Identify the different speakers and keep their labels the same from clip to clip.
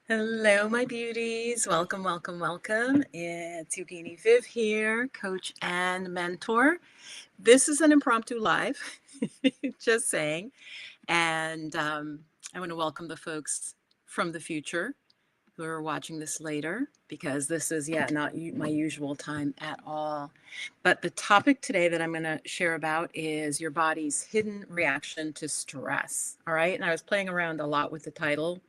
Speaker 1: Hello, my beauties. Welcome, welcome, welcome. It's Yogini Viv here, coach and mentor. This is an impromptu live, just saying. And I want to welcome the folks from the future who are watching this later because this is, not my usual time at all. But the topic today that I'm going to share about is your body's hidden reaction to stress. All right. And I was playing around a lot with the title,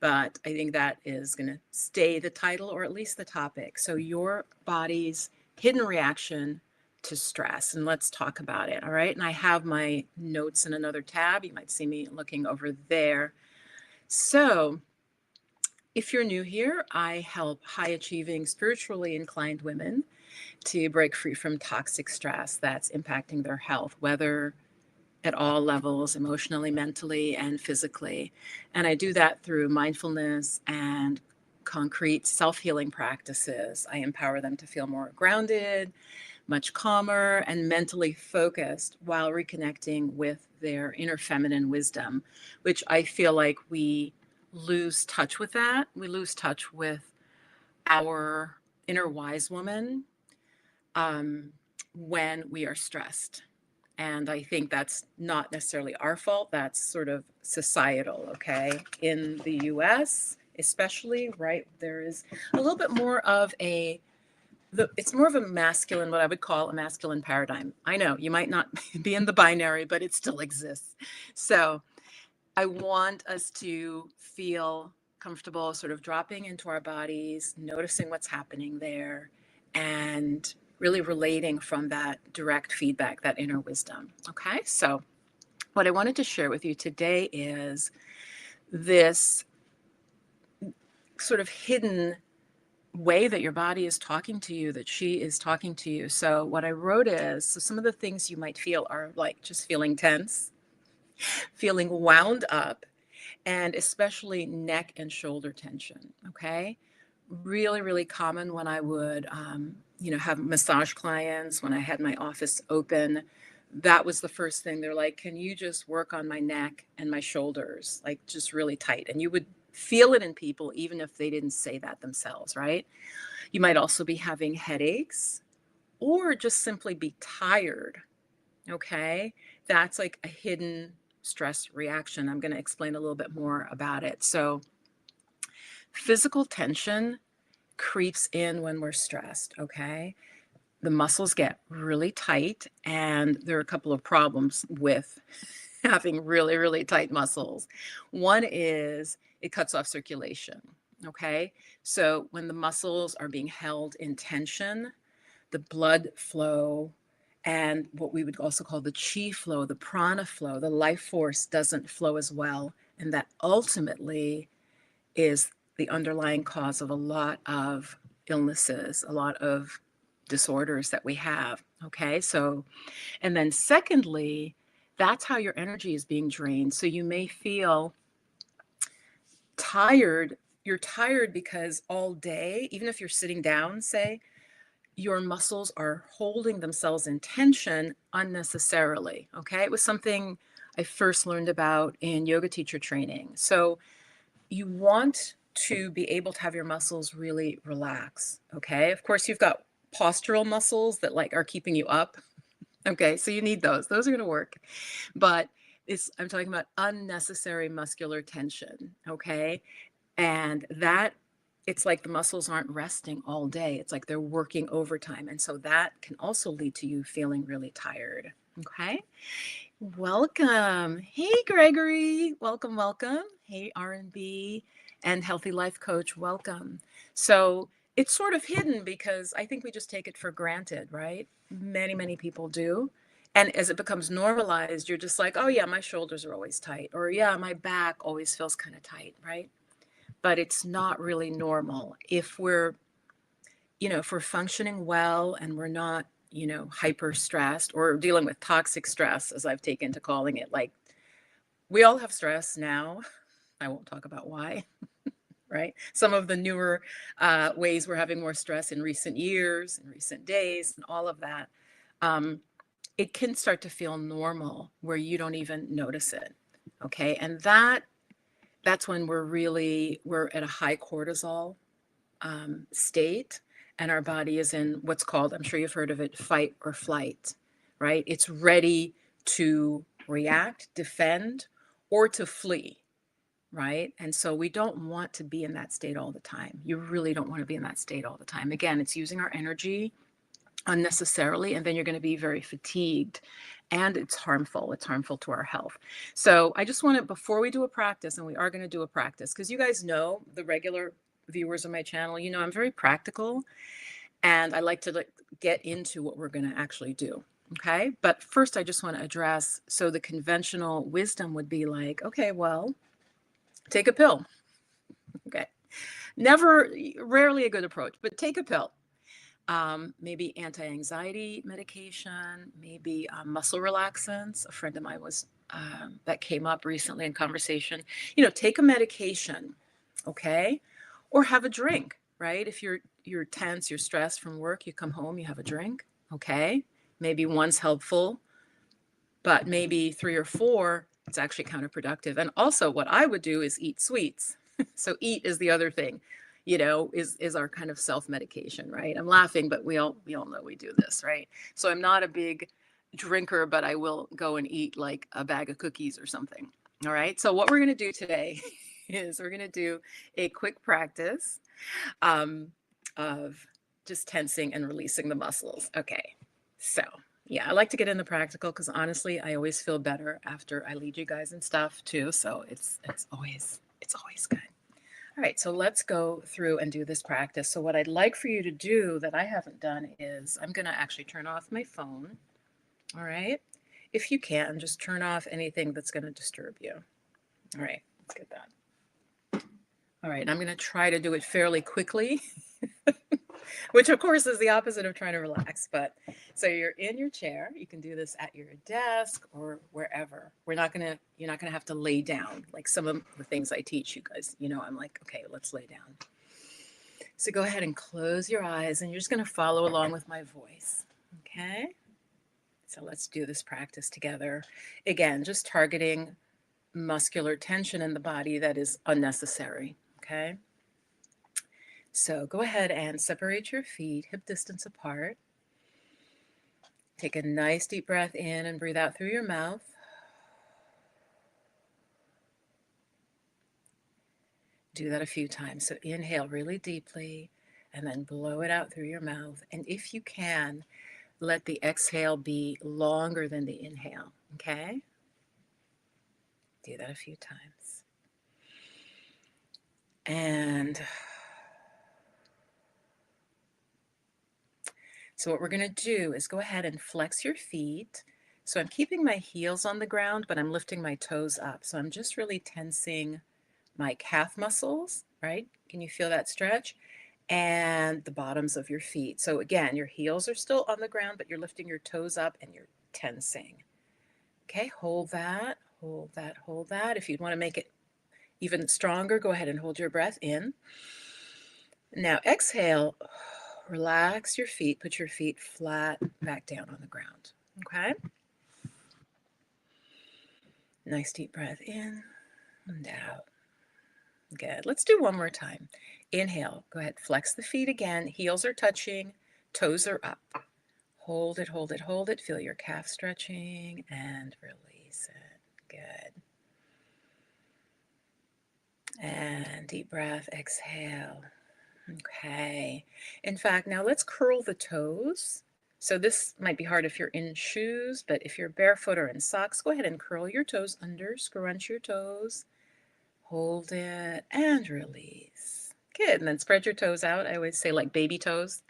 Speaker 1: but I think that is going to stay the title or at least the topic. So, your body's hidden reaction to stress. And let's talk about it. All right. And I have my notes in another tab. You might see me looking over there. So, if you're new here, I help high achieving, spiritually inclined women to break free from toxic stress that's impacting their health, whether at all levels, emotionally, mentally, and physically. And I do that through mindfulness and concrete self healing practices. I empower them to feel more grounded, much calmer, and mentally focused while reconnecting with their inner feminine wisdom, which I feel like we lose touch with that. We lose touch with our inner wise woman um, when we are stressed. And I think that's not necessarily our fault. That's sort of societal, okay? In the US, especially, right, there is a little bit more of it's more of a masculine, what I would call a masculine paradigm. I know you might not be in the binary, but it still exists. So I want us to feel comfortable sort of dropping into our bodies, noticing what's happening there, and really relating from that direct feedback, that inner wisdom. Okay, so what I wanted to share with you today is this sort of hidden way that your body is talking to you, that she is talking to you. So what I wrote is, so some of the things you might feel are like just feeling tense, feeling wound up, and especially neck and shoulder tension. Okay. Really, really common when I would, have massage clients, when I had my office open. That was the first thing. They're like, can you just work on my neck and my shoulders, like just really tight? And you would feel it in people, even if they didn't say that themselves, right? You might also be having headaches or just simply be tired. Okay. That's like a hidden stress reaction. I'm going to explain a little bit more about it. So, physical tension creeps in when we're stressed. Okay. The muscles get really tight, and there are a couple of problems with having really, really tight muscles. One is it cuts off circulation. Okay. So, when the muscles are being held in tension, the blood flow and what we would also call the chi flow, the prana flow, the life force doesn't flow as well. And that ultimately is the underlying cause of a lot of illnesses, a lot of disorders that we have. Okay. So, and then secondly, that's how your energy is being drained. So you may feel tired. You're tired because all day, even if you're sitting down, say, your muscles are holding themselves in tension unnecessarily. Okay. It was something I first learned about in yoga teacher training. So you want to be able to have your muscles really relax. Okay. Of course, you've got postural muscles that like are keeping you up. Okay. So you need those. Those are going to work. But I'm talking about unnecessary muscular tension. Okay. And that it's like the muscles aren't resting all day. It's like they're working overtime. And so that can also lead to you feeling really tired. Okay. Welcome. Hey, Gregory. Welcome, welcome. Hey, R&B and Healthy Life Coach. Welcome. So it's sort of hidden because I think we just take it for granted, right? Many, many people do. And as it becomes normalized, you're just like, oh, yeah, my shoulders are always tight. Or, yeah, my back always feels kind of tight, right? But it's not really normal. If we're functioning well and we're not, hyper stressed or dealing with toxic stress, as I've taken to calling it, like we all have stress now. I won't talk about why, right? Some of the newer ways we're having more stress in recent years, in recent days, and all of that. Um, it can start to feel normal where you don't even notice it. Okay. And that that's when we're at a high cortisol state, and our body is in what's called, I'm sure you've heard of it, fight or flight, right? It's ready to react, defend, or to flee, right? And so we don't want to be in that state all the time. You really don't want to be in that state all the time. Again, it's using our energy unnecessarily, and then you're going to be very fatigued, and it's harmful. It's harmful to our health. So I just want to, before we do a practice, and we are going to do a practice, because you guys know, the regular viewers of my channel, you know, I'm very practical, and I like to get into what we're going to actually do. Okay. But first, I just want to address, so the conventional wisdom would be like, okay, well, take a pill. Okay. Rarely a good approach, but take a pill. Maybe anti-anxiety medication, maybe muscle relaxants. A friend of mine was, that came up recently in conversation, you know, take a medication, okay? Or have a drink, right? If you're tense, you're stressed from work, you come home, you have a drink, okay? Maybe one's helpful, but maybe 3 or 4, it's actually counterproductive. And also what I would do is eat sweets. So eat is the other thing, you know, is our kind of self-medication, right? I'm laughing, but we all know we do this, right? So I'm not a big drinker, but I will go and eat like a bag of cookies or something. All right. So what we're going to do today is we're going to do a quick practice of just tensing and releasing the muscles. Okay. So yeah, I like to get in the practical because honestly, I always feel better after I lead you guys and stuff too. So it's always good. All right, so let's go through and do this practice. So what I'd like for you to do that I haven't done is I'm going to actually turn off my phone. All right. If you can, just turn off anything that's going to disturb you. All right, let's get that. All right, I'm going to try to do it fairly quickly, which of course is the opposite of trying to relax. But so you're in your chair. You can do this at your desk or wherever. You're not gonna have to lay down like some of the things I teach you guys. You know, I'm like, okay, let's lay down. So go ahead and close your eyes, and you're just gonna follow along with my voice. Okay. So let's do this practice together. Again, just targeting muscular tension in the body that is unnecessary. Okay. So go ahead and separate your feet hip distance apart. Take a nice deep breath in and breathe out through your mouth. Do that a few times. So inhale really deeply and then blow it out through your mouth. And if you can, let the exhale be longer than the inhale. Okay? Do that a few times. And so what we're going to do is go ahead and flex your feet. So I'm keeping my heels on the ground, but I'm lifting my toes up. So I'm just really tensing my calf muscles, right? Can you feel that stretch? And the bottoms of your feet. So again, your heels are still on the ground, but you're lifting your toes up and you're tensing. Okay, hold that, hold that, hold that. If you'd want to make it even stronger, go ahead and hold your breath in. Now exhale, relax your feet, put your feet flat back down on the ground. Okay? Nice deep breath in and out. Good. Let's do one more time. Inhale. Go ahead. Flex the feet again. Heels are touching. Toes are up. Hold it, hold it, hold it. Feel your calf stretching and release it. Good. And deep breath. Exhale. Okay. In fact, now let's curl the toes. So this might be hard if you're in shoes, but if you're barefoot or in socks, go ahead and curl your toes under. Scrunch your toes. Hold it and release. Good. And then spread your toes out. I always say like baby toes.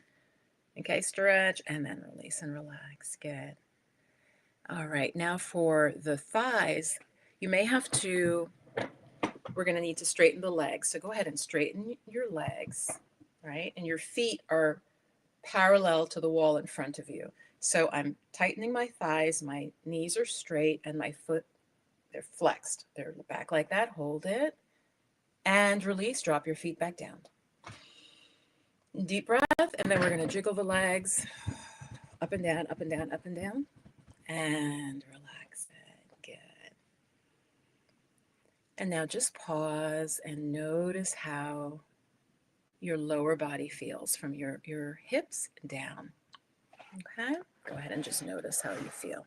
Speaker 1: Okay, stretch and then release and relax. Good. All right, now for the thighs, you may have to, we're going to need to straighten the legs. So go ahead and straighten your legs, right? And your feet are parallel to the wall in front of you. So I'm tightening my thighs, my knees are straight, and my foot, they're flexed. They're back like that. Hold it. And release, drop your feet back down. Deep breath, and then we're going to jiggle the legs up and down, up and down, up and down, and relax it. Good. And now just pause and notice how your lower body feels from your hips down. Okay, go ahead and just notice how you feel.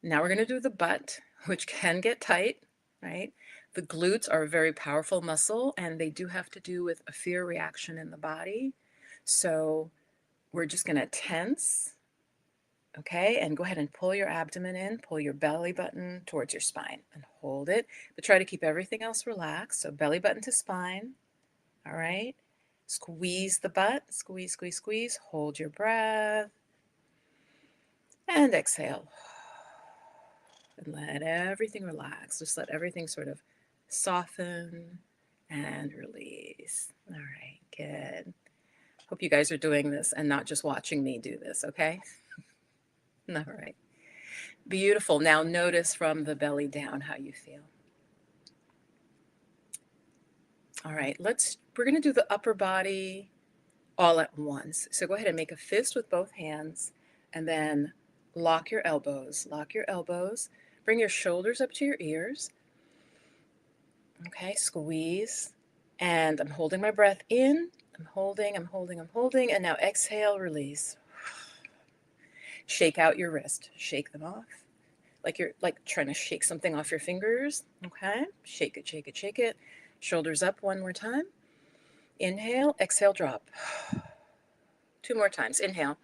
Speaker 1: Now we're going to do the butt, which can get tight, right? The glutes are a very powerful muscle, and they do have to do with a fear reaction in the body. So we're just going to tense, okay? And go ahead and pull your abdomen in, pull your belly button towards your spine and hold it, but try to keep everything else relaxed. So belly button to spine, all right? Squeeze the butt, squeeze, squeeze, squeeze. Hold your breath and exhale. And let everything relax. Just let everything sort of soften and release. All right, good. Hope you guys are doing this and not just watching me do this, okay? All right. Beautiful. Now notice from the belly down how you feel. All right, we're going to do the upper body all at once. So go ahead and make a fist with both hands and then lock your elbows. Lock your elbows. Bring your shoulders up to your ears. Okay, squeeze. And I'm holding my breath in. I'm holding, and now exhale, release. Shake out your wrist. Shake them off. Like you're trying to shake something off your fingers. Okay, shake it, shake it, shake it. Shoulders up one more time. Inhale, exhale, drop. 2 more times. Inhale,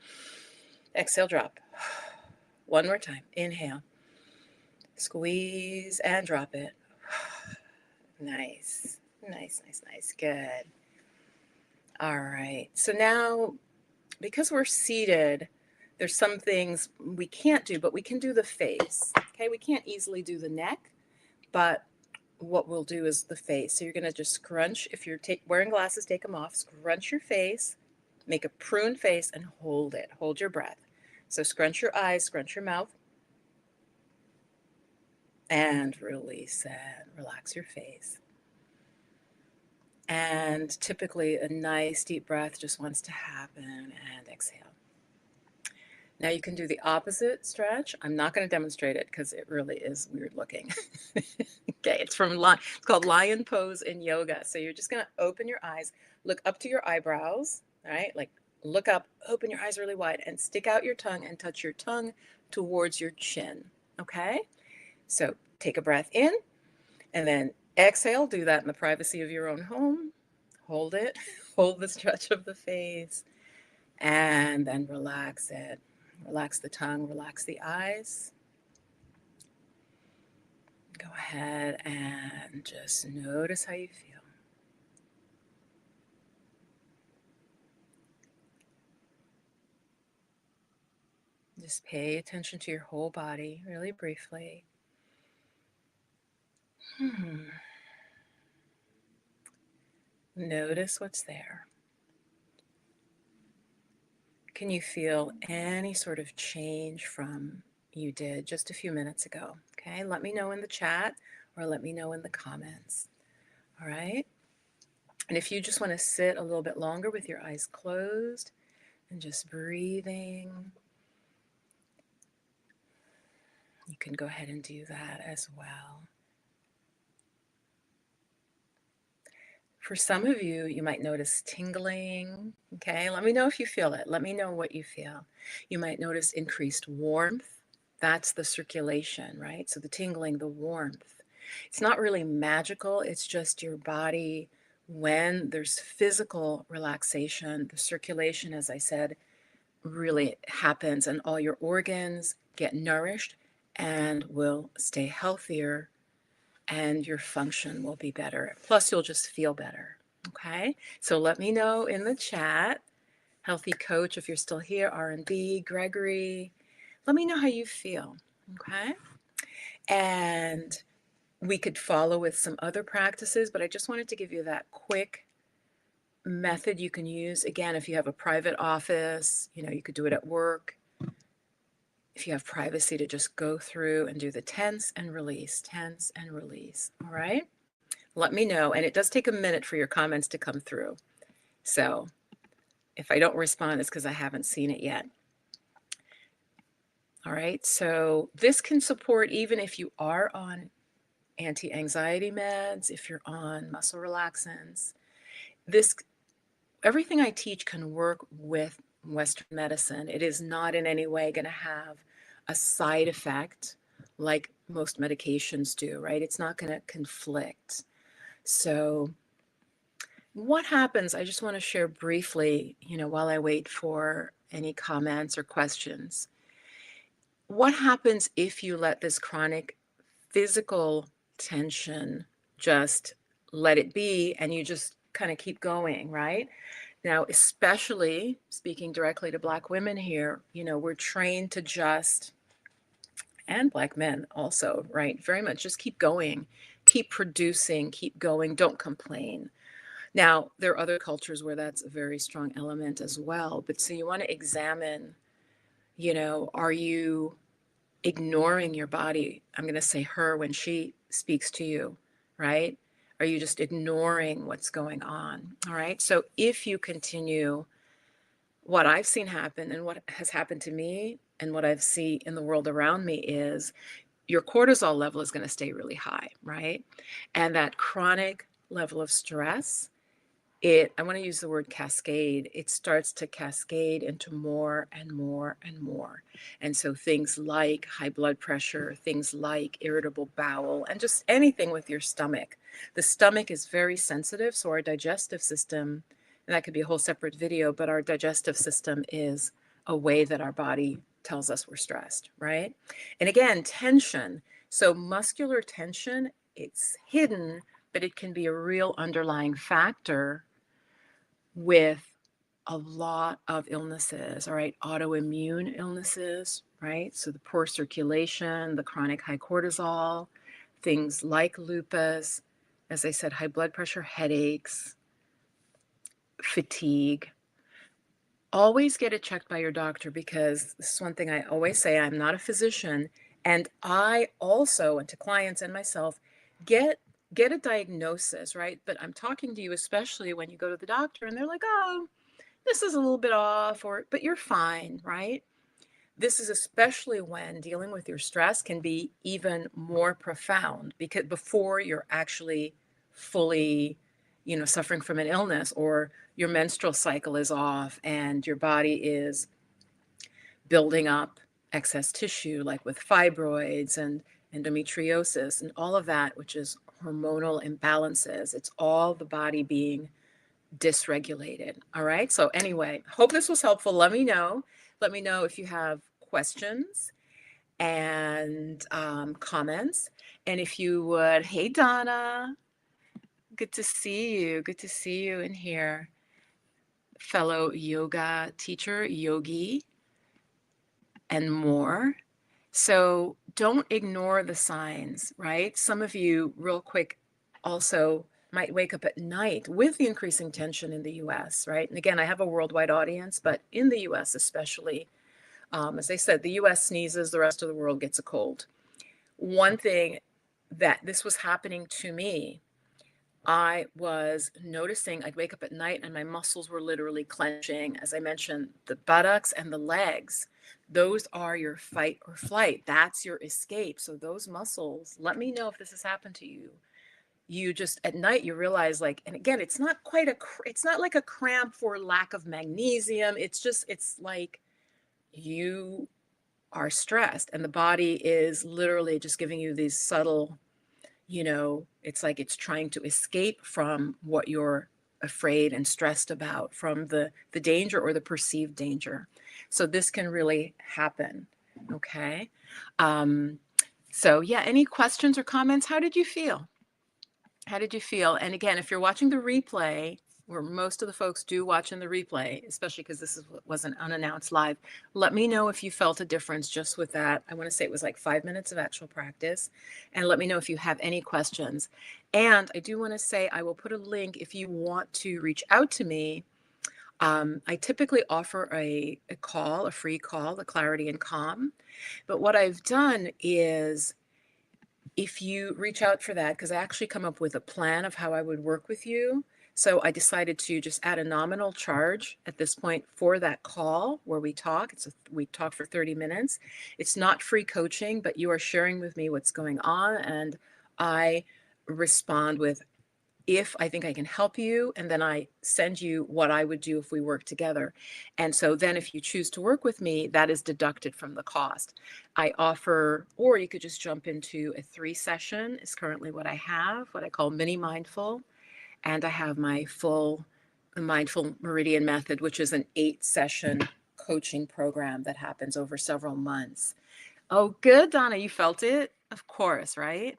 Speaker 1: exhale, drop. 1 more time. Inhale, squeeze and drop it. Nice, nice, nice, nice. Good. All right. So now, because we're seated, there's some things we can't do, but we can do the face. Okay, we can't easily do the neck, but what we'll do is the face. So you're going to just scrunch. If you're wearing glasses, take them off. Scrunch your face, make a prune face, and hold it. Hold your breath. So scrunch your eyes, scrunch your mouth, and release it. Relax your face. And typically a nice deep breath just wants to happen, and exhale. Now you can do the opposite stretch. I'm not going to demonstrate it because it really is weird looking. Okay, it's called lion pose in yoga. So you're just going to open your eyes, look up to your eyebrows, all right? Like look up, open your eyes really wide, and stick out your tongue and touch your tongue towards your chin, okay? So take a breath in and then exhale. Do that in the privacy of your own home. Hold it. Hold the stretch of the face, and then relax it. Relax the tongue, relax the eyes. Go ahead and just notice how you feel. Just pay attention to your whole body really briefly. Notice what's there. Can you feel any sort of change from you did just a few minutes ago? Okay, let me know in the chat or let me know in the comments. All right. And if you just want to sit a little bit longer with your eyes closed and just breathing, you can go ahead and do that as well. For some of you, you might notice tingling. Okay, let me know if you feel it. Let me know what you feel. You might notice increased warmth. That's the circulation, right? So the tingling, the warmth. It's not really magical. It's just your body, when there's physical relaxation, the circulation, as I said, really happens and all your organs get nourished and will stay healthier and your function will be better. Plus, you'll just feel better. Okay, so let me know in the chat, Healthy Coach, if you're still here, R&B, Gregory, let me know how you feel. Okay, and we could follow with some other practices, but I just wanted to give you that quick method you can use. Again, if you have a private office, you could do it at work. If you have privacy, to just go through and do the tense and release, tense and release. All right. Let me know. And it does take a minute for your comments to come through. So if I don't respond, it's because I haven't seen it yet. All right. So this can support even if you are on anti-anxiety meds, if you're on muscle relaxants. This, everything I teach can work with Western medicine. It is not in any way going to have a side effect like most medications do, right? It's not going to conflict. So what happens, I just want to share briefly, while I wait for any comments or questions. What happens if you let this chronic physical tension just let it be and you just kind of keep going, right? Now, especially speaking directly to Black women here, we're trained to just, and Black men also, right? Very much just keep going, keep producing, keep going, don't complain. Now, there are other cultures where that's a very strong element as well. But so you want to examine, are you ignoring your body? I'm going to say her when she speaks to you, right? Are you just ignoring what's going on? All right. So if you continue, what I've seen happen and what has happened to me and what I've seen in the world around me is your cortisol level is going to stay really high, right? And that chronic level of stress, I want to use the word cascade. It starts to cascade into more and more and more. And so things like high blood pressure, things like irritable bowel, and just anything with your stomach. The stomach is very sensitive. So our digestive system, and that could be a whole separate video, but our digestive system is a way that our body tells us we're stressed, right? And again, tension. So muscular tension, it's hidden, but it can be a real underlying factor with a lot of illnesses, all right? Autoimmune illnesses, right? So the poor circulation, the chronic high cortisol, things like lupus, as I said, high blood pressure, headaches, fatigue. Always get it checked by your doctor, because this is one thing I always say, I'm not a physician. And I also, and to clients and myself, get a diagnosis, right? But I'm talking to you, especially when you go to the doctor and they're like, oh, this is a little bit off, but you're fine, right? This is especially when dealing with your stress can be even more profound, because before you're actually fully, suffering from an illness, or your menstrual cycle is off and your body is building up excess tissue, like with fibroids and endometriosis and all of that, which is hormonal imbalances. It's all the body being dysregulated. All right. So anyway, hope this was helpful. Let me know. Let me know if you have questions and comments. And if you would, hey, Donna, good to see you. Good to see you in here. Fellow yoga teacher, yogi, and more. So don't ignore the signs, right? Some of you, real quick, also might wake up at night with the increasing tension in the US, right? And again, I have a worldwide audience, but in the US especially, as I said, the US sneezes, the rest of the world gets a cold. One thing that this was happening to me, I was noticing I'd wake up at night and my muscles were literally clenching. As I mentioned, the buttocks and the legs, those are your fight or flight. That's your escape. So those muscles, let me know if this has happened to you. You just at night, you realize, like, and again, it's not quite it's not like a cramp for lack of magnesium. It's like you are stressed and the body is literally just giving you these subtle, it's like it's trying to escape from what you're afraid and stressed about, from the danger or the perceived danger. So this can really happen. Okay. So yeah, any questions or comments? How did you feel? How did you feel? And again, if you're watching the replay, where most of the folks do watch in the replay, especially because this was an unannounced live, let me know if you felt a difference just with that. I want to say it was like 5 minutes of actual practice. And let me know if you have any questions. And I do want to say I will put a link if you want to reach out to me. I typically offer a call, a free call, the Clarity and Calm. But what I've done is, if you reach out for that, because I actually come up with a plan of how I would work with you. So I decided to just add a nominal charge at this point for that call where we talk. We talk for 30 minutes. It's not free coaching, but you are sharing with me what's going on, and I respond with, if I think I can help you, and then I send you what I would do if we work together. And so then if you choose to work with me, that is deducted from the cost. I offer, or you could just jump into a 3 session is currently what I have, what I call mini mindful. And I have my full mindful meridian method, which is an 8 session coaching program that happens over several months. Oh, good, Donna, you felt it? Of course, right?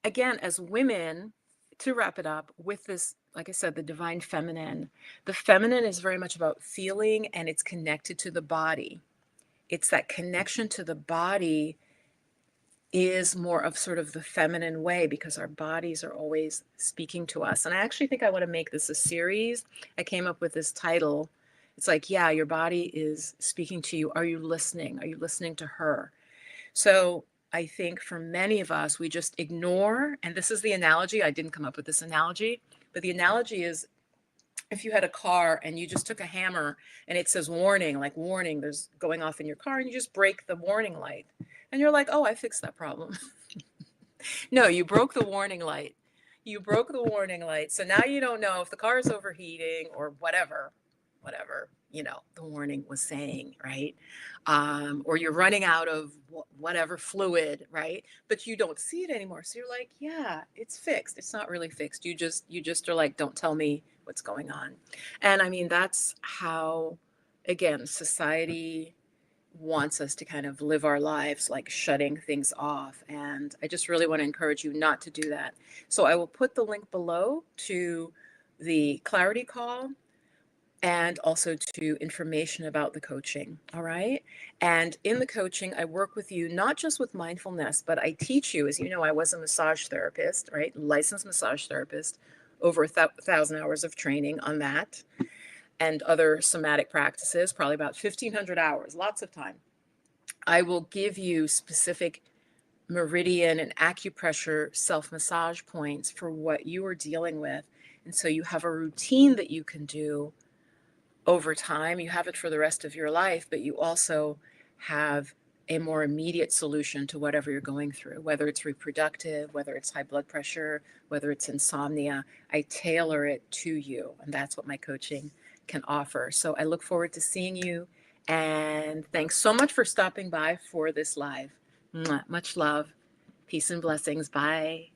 Speaker 1: Again, as women, to wrap it up with this, like I said, the divine feminine, the feminine is very much about feeling, and it's connected to the body. It's that connection to the body is more of sort of the feminine way, because our bodies are always speaking to us. And I actually think I want to make this a series. I came up with this title. It's like, yeah, your body is speaking to you. Are you listening? Are you listening to her? So I think for many of us, we just ignore, and this is the analogy. I didn't come up with this analogy, but the analogy is, if you had a car and you just took a hammer and it says warning, like warning, there's going off in your car, and you just break the warning light. And you're like, oh, I fixed that problem. No, you broke the warning light. You broke the warning light. So now you don't know if the car is overheating or whatever, the warning was saying, right? Or you're running out of whatever fluid, right? But you don't see it anymore. So you're like, yeah, it's fixed. It's not really fixed. You just are like, don't tell me what's going on. And I mean, that's how, again, society wants us to kind of live our lives like shutting things off. And I just really want to encourage you not to do that. So I will put the link below to the clarity call, and also to information about the coaching. All right. And in the coaching, I work with you, not just with mindfulness, but I teach you, as you know, I was a massage therapist, right? Licensed massage therapist, over 1,000 hours of training on that, and other somatic practices, probably about 1,500 hours, lots of time. I will give you specific meridian and acupressure self-massage points for what you are dealing with. And so you have a routine that you can do over time. You have it for the rest of your life, but you also have a more immediate solution to whatever you're going through, whether it's reproductive, whether it's high blood pressure, whether it's insomnia. I tailor it to you, and that's what my coaching can offer. So I look forward to seeing you, and thanks so much for stopping by for this live. Mwah. Much love, peace and blessings. Bye.